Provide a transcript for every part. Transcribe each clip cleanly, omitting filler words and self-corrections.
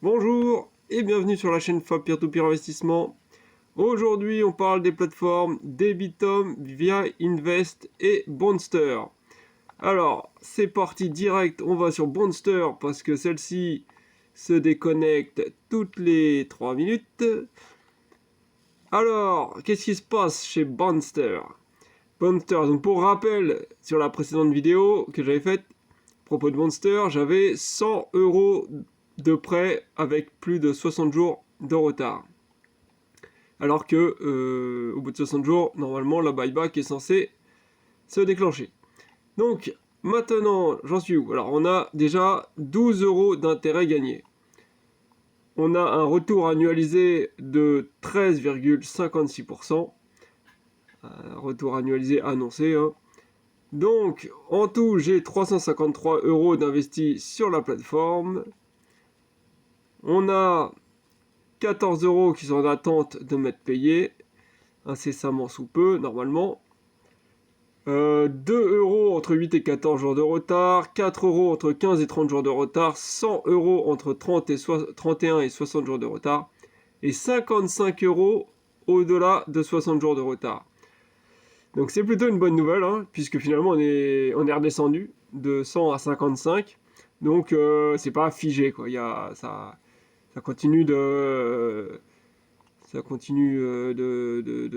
Bonjour et bienvenue sur la chaîne Fab Peer-to-Peer Investissement. Aujourd'hui, on parle des plateformes Debitum, Via Invest et Bondster. Alors, c'est parti direct, on va sur Bondster parce que celle-ci se déconnecte toutes les 3 minutes. Alors, qu'est-ce qui se passe chez Bondster? Donc pour rappel, sur la précédente vidéo que j'avais faite, à propos de Bondster, j'avais 100 € de prêt avec plus de 60 jours de retard. Alors que au bout de 60 jours, normalement, la buyback est censée se déclencher. Donc, maintenant, j'en suis où? Alors, on a déjà 12 € d'intérêt gagné. On a un retour annualisé de 13,56%. Un retour annualisé annoncé, hein. Donc, en tout, j'ai 353 € d'investis sur la plateforme. On a 14 € qui sont en attente de m'être payés, incessamment sous peu, normalement. 2 € entre 8 et 14 jours de retard, 4 € entre 15 et 30 jours de retard, 100 € entre 31 et 60 jours de retard, et 55 € au-delà de 60 jours de retard. Donc c'est plutôt une bonne nouvelle, hein, puisque finalement on est redescendu de 100 à 55. Donc c'est pas figé, quoi. Ça continue de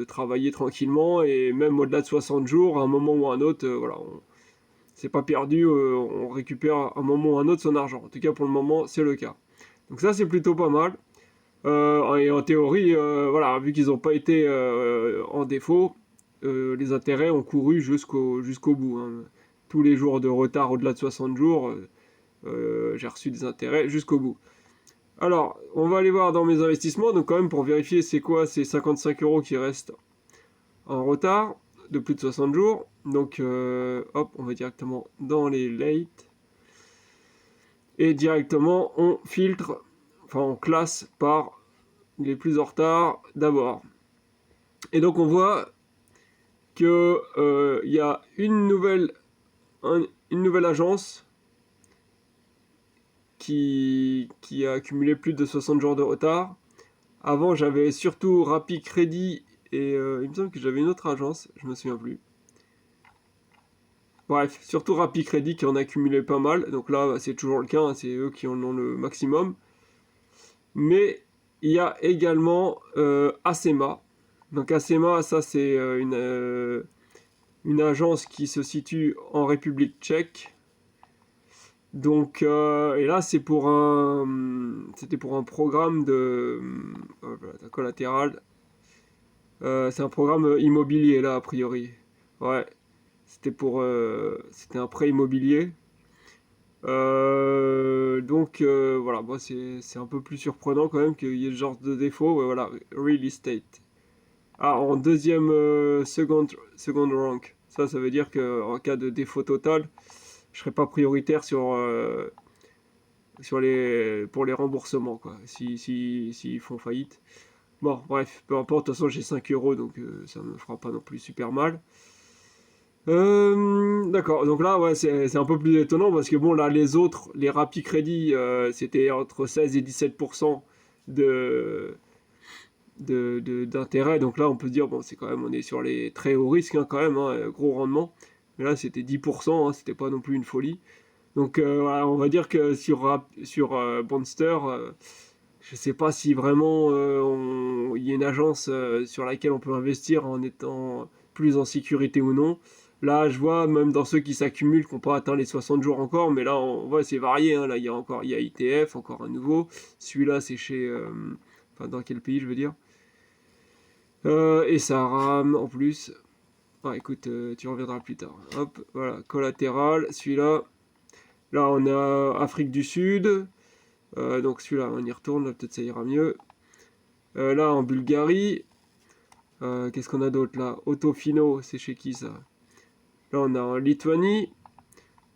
travailler tranquillement, et même au-delà de 60 jours, à un moment ou à un autre, voilà, c'est pas perdu, on récupère à un moment ou à un autre son argent. En tout cas pour le moment c'est le cas. Donc ça c'est plutôt pas mal. Et en théorie, voilà, vu qu'ils n'ont pas été en défaut, les intérêts ont couru jusqu'au bout, hein. Tous les jours de retard au-delà de 60 jours, j'ai reçu des intérêts jusqu'au bout. Alors, on va aller voir dans mes investissements, donc quand même pour vérifier c'est quoi ces 55 € qui restent en retard de plus de 60 jours. Donc, hop, on va directement dans les late. Et directement, on filtre, enfin on classe par les plus en retard d'abord. Et donc on voit que y a une nouvelle agence qui a accumulé plus de 60 jours de retard. Avant, j'avais surtout Rappi Crédit et il me semble que j'avais une autre agence, je me souviens plus. Bref, surtout Rappi Crédit qui en a accumulé pas mal. Donc là, c'est toujours le cas, hein, c'est eux qui en ont le maximum. Mais il y a également Acema. Donc Acema, ça c'est une agence qui se situe en République tchèque. Donc, et là, c'était pour un programme de collatéral. C'est un programme immobilier, là, a priori. Ouais, c'était un prêt immobilier. Donc, voilà, moi, c'est un peu plus surprenant quand même qu'il y ait ce genre de défaut. Ouais, voilà, real estate. Ah, en deuxième second rank. Ça veut dire qu'en cas de défaut total, je serais pas prioritaire pour les remboursements, quoi, s'ils font faillite. Bon, bref, peu importe, de toute façon j'ai 5 € donc ça me fera pas non plus super mal. D'accord, donc là, ouais, c'est un peu plus étonnant parce que bon, là, les autres, les Rappi Crédit, c'était entre 16 et 17% de, d'intérêt. Donc là, on peut se dire, bon, c'est quand même, on est sur les très hauts risques, hein, quand même, hein, gros rendement. Mais là, c'était 10%, hein, c'était pas non plus une folie. Donc voilà, on va dire que sur Bondster, je sais pas si vraiment il y a une agence sur laquelle on peut investir en étant plus en sécurité ou non. Là, je vois même dans ceux qui s'accumulent, qui n'ont pas atteint les 60 jours encore, mais là, on voit, c'est varié, hein. Là, il y a ITF, encore un nouveau. Celui-là, c'est chez... enfin, dans quel pays, je veux dire. Et ça rame en plus. Ah, écoute, tu reviendras plus tard. Hop, voilà, collatéral, celui-là. Là, on a Afrique du Sud. Donc celui-là, on y retourne, là, peut-être ça ira mieux. Là, en Bulgarie. Qu'est-ce qu'on a d'autre là? Autofino, c'est chez qui ça? Là, on a en Lituanie.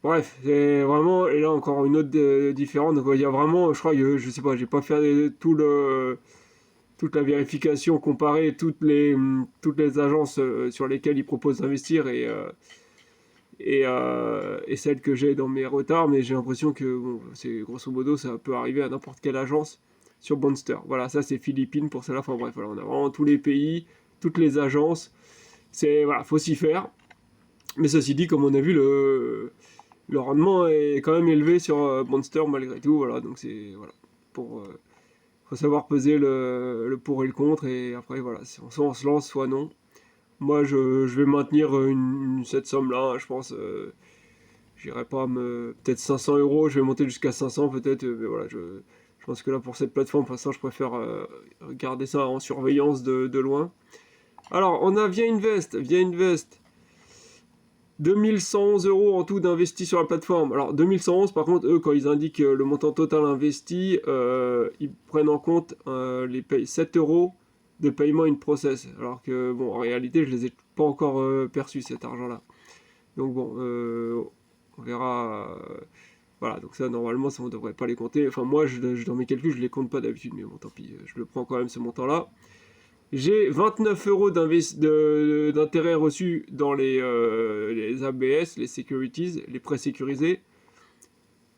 Bref, c'est vraiment... Et là, encore une autre différente. Donc, il y a vraiment, je crois, je sais pas, j'ai pas fait toute la vérification, comparer toutes les agences sur lesquelles ils proposent d'investir. et celles que j'ai dans mes retards, mais j'ai l'impression que bon, c'est grosso modo ça peut arriver à n'importe quelle agence sur Monster. Voilà, ça c'est Philippines pour cela. Enfin bref, voilà, on a vraiment tous les pays, toutes les agences. C'est voilà, faut s'y faire. Mais ceci dit, comme on a vu, le rendement est quand même élevé sur Monster malgré tout. Voilà, donc c'est voilà pour faut savoir peser le pour et le contre et après voilà, soit on se lance, soit non. Moi, je vais maintenir cette somme-là, hein, je pense. J'irai pas me. Peut-être 500 euros, je vais monter jusqu'à 500 peut-être. Mais voilà, je pense que là, pour cette plateforme, pour l'instant, je préfère garder ça en surveillance de loin. Alors, on a Via Invest. 2111 euros en tout d'investis sur la plateforme. Alors 2111 par contre, eux quand ils indiquent le montant total investi, ils prennent en compte les 7 euros de paiement in process. Alors que bon en réalité je les ai pas encore perçus cet argent là. Donc bon on verra. Voilà, donc ça normalement ça on devrait pas les compter. Enfin moi dans mes calculs je les compte pas d'habitude, mais bon tant pis, je le prends quand même ce montant là. J'ai 29 euros d'intérêt reçus dans les ABS, les securities, les prêts sécurisés.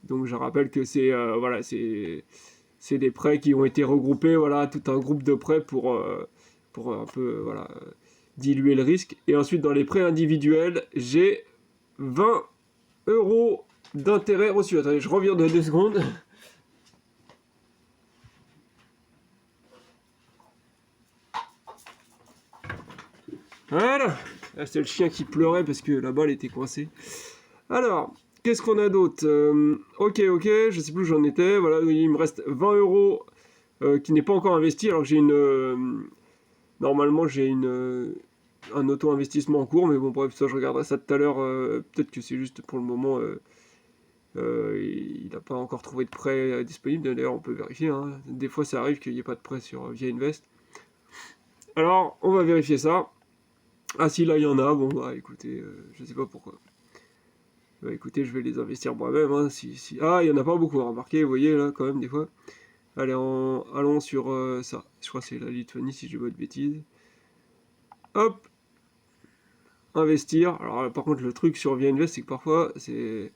Donc je rappelle que voilà, c'est des prêts qui ont été regroupés, voilà, tout un groupe de prêts pour un peu voilà, diluer le risque. Et ensuite dans les prêts individuels, j'ai 20 euros d'intérêt reçus. Attendez, je reviens de 2 secondes. Voilà. C'est le chien qui pleurait parce que la balle était coincée. Alors, qu'est-ce qu'on a d'autre Ok, je sais plus où j'en étais. Voilà, il me reste 20 euros qui n'est pas encore investi. Alors que j'ai normalement, j'ai un auto-investissement en cours. Mais bon, bref, ça, je regarderai ça tout à l'heure. Peut-être que c'est juste pour le moment. Il n'a pas encore trouvé de prêt disponible. D'ailleurs, on peut vérifier. Hein. Des fois, ça arrive qu'il n'y ait pas de prêt sur Via Invest. Alors, on va vérifier ça. Ah si, là il y en a, bon bah écoutez, je sais pas pourquoi. Bah écoutez, je vais les investir moi-même, hein, Ah, il y en a pas beaucoup, remarquez, vous voyez là quand même des fois. Allez, allons sur ça. Je crois que c'est la Lituanie si je dis pas de bêtises. Hop, investir. Alors par contre le truc sur ViaInvest, c'est que parfois c'est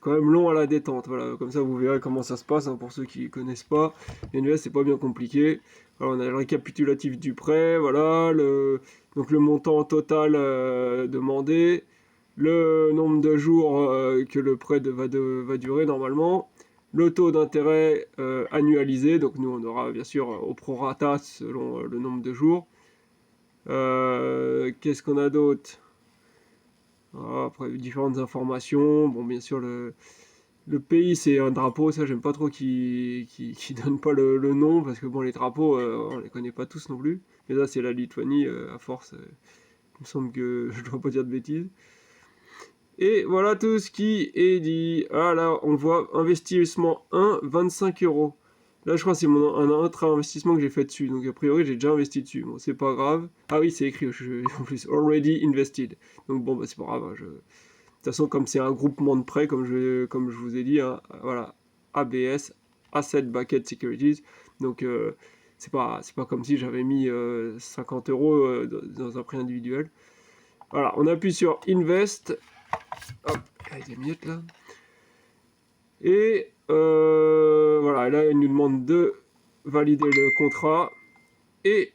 quand même long à la détente. Voilà, comme ça vous verrez comment ça se passe, hein, pour ceux qui connaissent pas. ViaInvest c'est pas bien compliqué. Alors on a le récapitulatif du prêt, voilà, donc le montant total demandé, le nombre de jours que le prêt va durer normalement, le taux d'intérêt annualisé, donc nous on aura bien sûr au prorata selon le nombre de jours. Qu'est-ce qu'on a d'autre? Après différentes informations, bon bien sûr le pays c'est un drapeau, ça j'aime pas trop qui donne pas le nom, parce que bon les drapeaux on les connaît pas tous non plus, mais là c'est la Lituanie à force, il me semble que je dois pas dire de bêtises. Et voilà tout ce qui est dit. Ah là on voit investissement 1, 25 euros. Là je crois que c'est un autre investissement que j'ai fait dessus, donc a priori j'ai déjà investi dessus, bon c'est pas grave. Ah oui c'est écrit en plus, already invested, donc bon bah c'est pas grave, hein, de toute façon, comme c'est un groupement de prêts, comme je vous ai dit, hein, voilà, ABS, Asset Bucket Securities. Donc, c'est pas comme si j'avais mis 50 euros dans un prêt individuel. Voilà, on appuie sur Invest. Hop, il y a des miettes là. Et voilà, là, il nous demande de valider le contrat et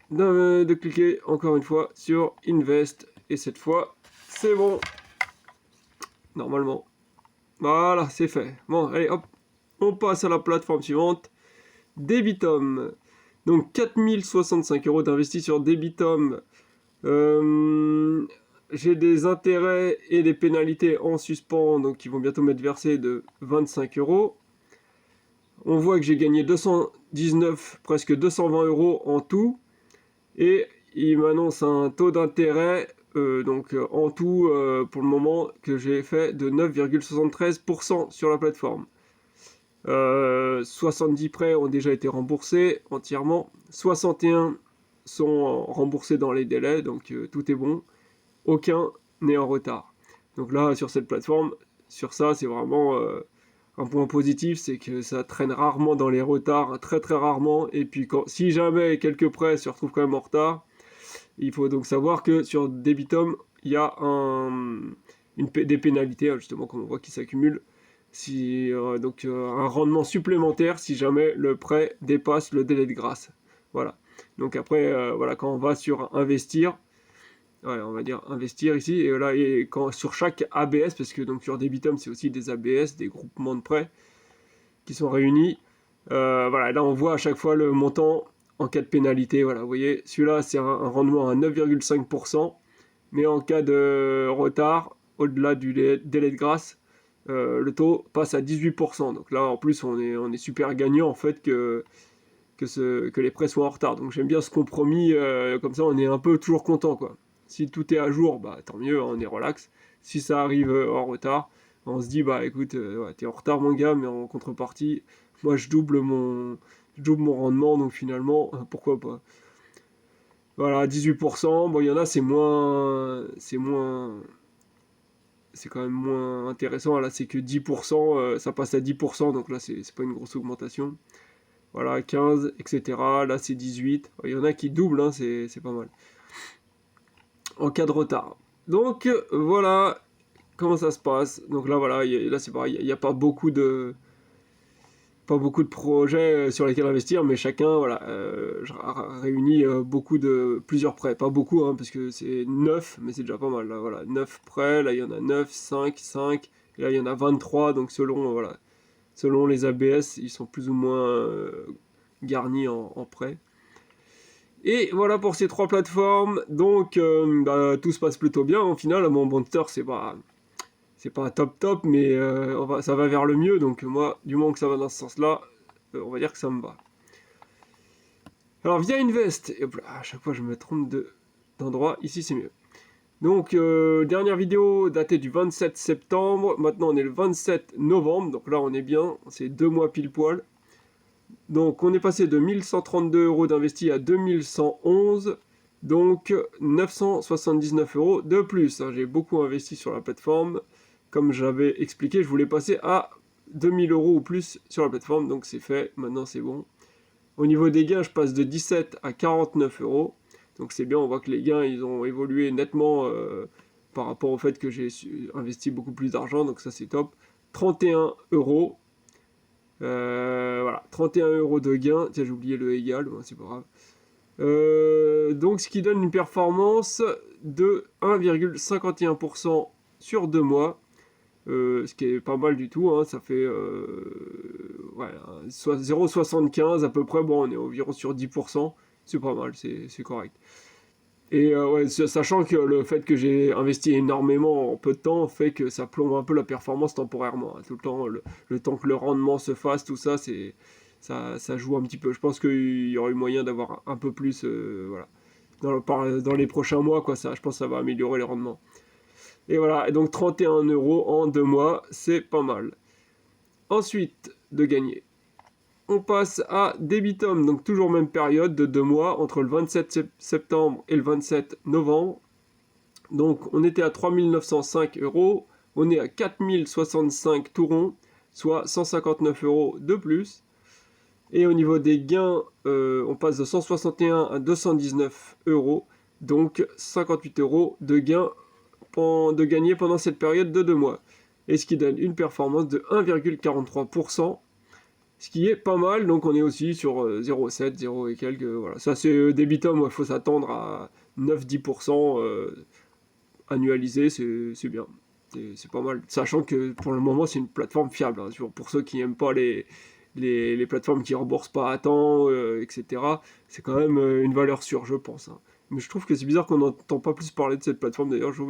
de cliquer encore une fois sur Invest. Et cette fois, c'est bon. Normalement. Voilà, c'est fait. Bon, allez, hop, on passe à la plateforme suivante. Debitum. Donc, 4065 euros d'investis sur Debitum. J'ai des intérêts et des pénalités en suspens, donc qui vont bientôt m'être versés de 25 euros. On voit que j'ai gagné 219, presque 220 euros en tout. Et il m'annonce un taux d'intérêt donc en tout pour le moment que j'ai fait de 9,73% sur la plateforme. 70 prêts ont déjà été remboursés entièrement, 61 sont remboursés dans les délais, donc tout est bon, aucun n'est en retard. Donc là sur cette plateforme, sur ça c'est vraiment un point positif, c'est que ça traîne rarement dans les retards, très très rarement, et puis si jamais quelques prêts se retrouvent quand même en retard, il faut donc savoir que sur Debitum, il y a des pénalités, justement, comme on voit qui s'accumulent. Donc un rendement supplémentaire si jamais le prêt dépasse le délai de grâce. Voilà. Donc après, voilà, quand on va sur investir, ouais, on va dire investir ici, et là, et quand, sur chaque ABS, parce que donc sur Debitum, c'est aussi des ABS, des groupements de prêts qui sont réunis. Voilà, là on voit à chaque fois le montant en cas de pénalité. Voilà, vous voyez, celui-là c'est un rendement à 9,5%, mais en cas de retard, au-delà du délai de grâce, le taux passe à 18%. Donc là en plus on est super gagnant en fait que les prêts soient en retard. Donc j'aime bien ce compromis, comme ça on est un peu toujours content quoi. Si tout est à jour, bah tant mieux, on est relax. Si ça arrive en retard, on se dit bah écoute, ouais, t'es en retard mon gars, mais en contrepartie, moi je double mon rendement, donc finalement, pourquoi pas. Voilà, 18%, bon il y en a c'est quand même moins intéressant, là c'est que 10%, ça passe à 10%, donc là c'est pas une grosse augmentation. Voilà, 15, etc. Là, c'est 18. Il y en a qui doublent, hein, c'est pas mal. En cas de retard. Donc, voilà comment ça se passe. Donc là, voilà, là, c'est pareil. Il n'y a pas beaucoup de projets sur lesquels investir, mais chacun, voilà, réunit plusieurs prêts. Pas beaucoup, hein, parce que c'est 9, mais c'est déjà pas mal. Là, voilà, 9 prêts. Là, il y en a 9, 5. Et là, il y en a 23. Donc, selon les ABS, ils sont plus ou moins garnis en prêt. Et voilà pour ces 3 plateformes. Donc tout se passe plutôt bien. Au final, mon Monster, c'est pas top, mais ça va vers le mieux. Donc moi, du moment que ça va dans ce sens-là, on va dire que ça me va. Alors via Invest, et hop là, à chaque fois je me trompe d'endroit. Ici c'est mieux. Donc dernière vidéo datée du 27 septembre. Maintenant on est le 27 novembre. Donc là on est bien. C'est 2 mois pile poil. Donc on est passé de 1132 euros d'investi à 2111, donc 979 euros de plus. J'ai beaucoup investi sur la plateforme. Comme j'avais expliqué, je voulais passer à 2000 euros ou plus sur la plateforme, donc c'est fait, maintenant c'est bon. Au niveau des gains, je passe de 17 à 49 euros, donc c'est bien, on voit que les gains ils ont évolué nettement par rapport au fait que j'ai investi beaucoup plus d'argent, donc ça c'est top. 31 euros. Voilà, 31 euros de gain. Tiens, j'ai oublié le égal, bon, c'est pas grave. Donc, ce qui donne une performance de 1,51% sur 2 mois. Ce qui est pas mal du tout, hein, ça fait ouais, 0,75 à peu près. Bon, on est environ sur 10%. C'est pas mal, c'est correct. Et ouais, sachant que le fait que j'ai investi énormément en peu de temps fait que ça plombe un peu la performance temporairement. Hein. Tout le temps, le temps que le rendement se fasse, tout ça, ça joue un petit peu. Je pense qu'il y aurait eu moyen d'avoir un peu plus, voilà, dans les prochains mois, quoi. Ça, je pense que ça va améliorer les rendements. Et voilà, et donc 31 euros en 2 mois, c'est pas mal. Ensuite, de gagner. On passe à Debitum, donc toujours même période de 2 mois, entre le 27 septembre et le 27 novembre. Donc on était à 3905 euros, on est à 4065 tout rond, soit 159 euros de plus. Et au niveau des gains, on passe de 161 à 219 euros, donc 58 euros de gains de gagner pendant cette période de 2 mois. Et ce qui donne une performance de 1,43%. Ce qui est pas mal, donc on est aussi sur 0,7, 0 et quelques, voilà. Ça c'est Debitum, il faut s'attendre à 9-10% annualisé, c'est bien. C'est pas mal, sachant que pour le moment c'est une plateforme fiable, hein. Pour ceux qui n'aiment pas les plateformes qui remboursent pas à temps, etc. C'est quand même une valeur sûre, je pense. Hein. Mais je trouve que c'est bizarre qu'on n'entend pas plus parler de cette plateforme, d'ailleurs je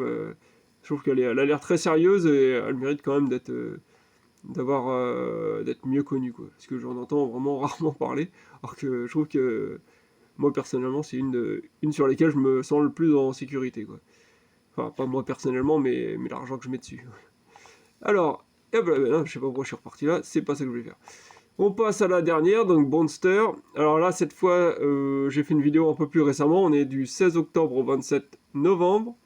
trouve qu'elle a l'air très sérieuse et elle mérite quand même d'être mieux connu quoi, parce que j'en entends vraiment rarement parler, alors que je trouve que moi personnellement c'est une sur laquelle je me sens le plus en sécurité quoi. Enfin pas moi personnellement mais l'argent que je mets dessus. Alors, et ben, je sais pas pourquoi je suis reparti là, c'est pas ça que je voulais faire. On passe à la dernière, donc Monster. Alors là cette fois j'ai fait une vidéo un peu plus récemment, on est du 16 octobre au 27 novembre,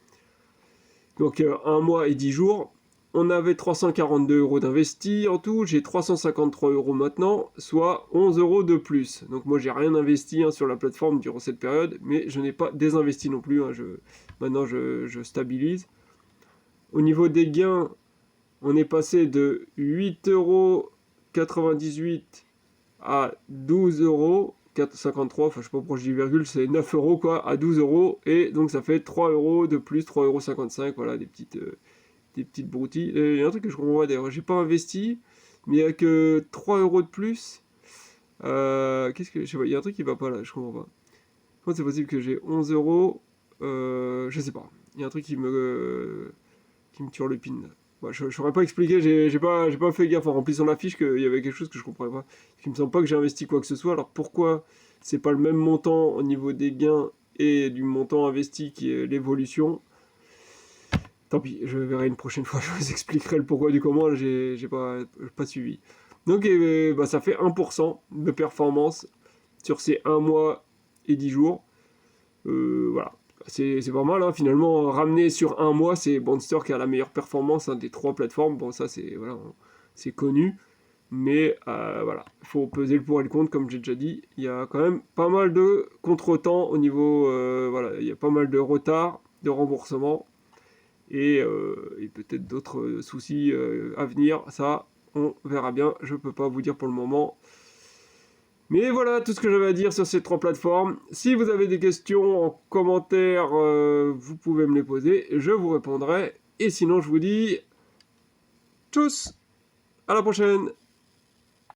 donc 1 mois et 10 jours. On avait 342 euros d'investi en tout, j'ai 353 euros maintenant, soit 11 euros de plus. Donc moi j'ai rien investi hein, sur la plateforme durant cette période, mais je n'ai pas désinvesti non plus, hein, maintenant je stabilise. Au niveau des gains, on est passé de 8,98 € à 12,53 €, enfin je sais pas pourquoi je dis virgule, c'est 9 € quoi, à 12 €, et donc ça fait 3 € de plus, 3,55 €, voilà, des petites broutilles. Il y a un truc que je comprends pas d'ailleurs, j'ai pas investi, mais il y a que 3 € de plus. Qu'est-ce que, je sais pas, il y a un truc qui va pas là, je comprends pas. Comment c'est possible que j'ai 11 €, je sais pas, il y a un truc qui me turlupine là. Bah, je saurais pas expliquer, j'ai pas fait gaffe en remplissant la fiche qu'il y avait quelque chose que je comprenais pas. Il me semble pas que j'ai investi quoi que ce soit, alors pourquoi c'est pas le même montant au niveau des gains et du montant investi qui est l'évolution? Tant pis, je verrai une prochaine fois, je vous expliquerai le pourquoi du comment, là, j'ai pas suivi. Donc bah, ça fait 1% de performance sur ces 1 mois et 10 jours. Voilà. C'est pas mal, hein. Finalement, ramener sur 1 mois, c'est Bondster qui a la meilleure performance, hein, des 3 plateformes. Bon, ça, c'est voilà, c'est connu. Mais voilà, il faut peser le pour et le contre, comme j'ai déjà dit. Il y a quand même pas mal de contretemps au niveau... voilà, il y a pas mal de retard, de remboursement. Et peut-être d'autres soucis à venir. Ça, on verra bien. Je peux pas vous dire pour le moment. Mais voilà tout ce que j'avais à dire sur ces 3 plateformes. Si vous avez des questions en commentaire, vous pouvez me les poser, je vous répondrai. Et sinon, je vous dis tchuss, à la prochaine.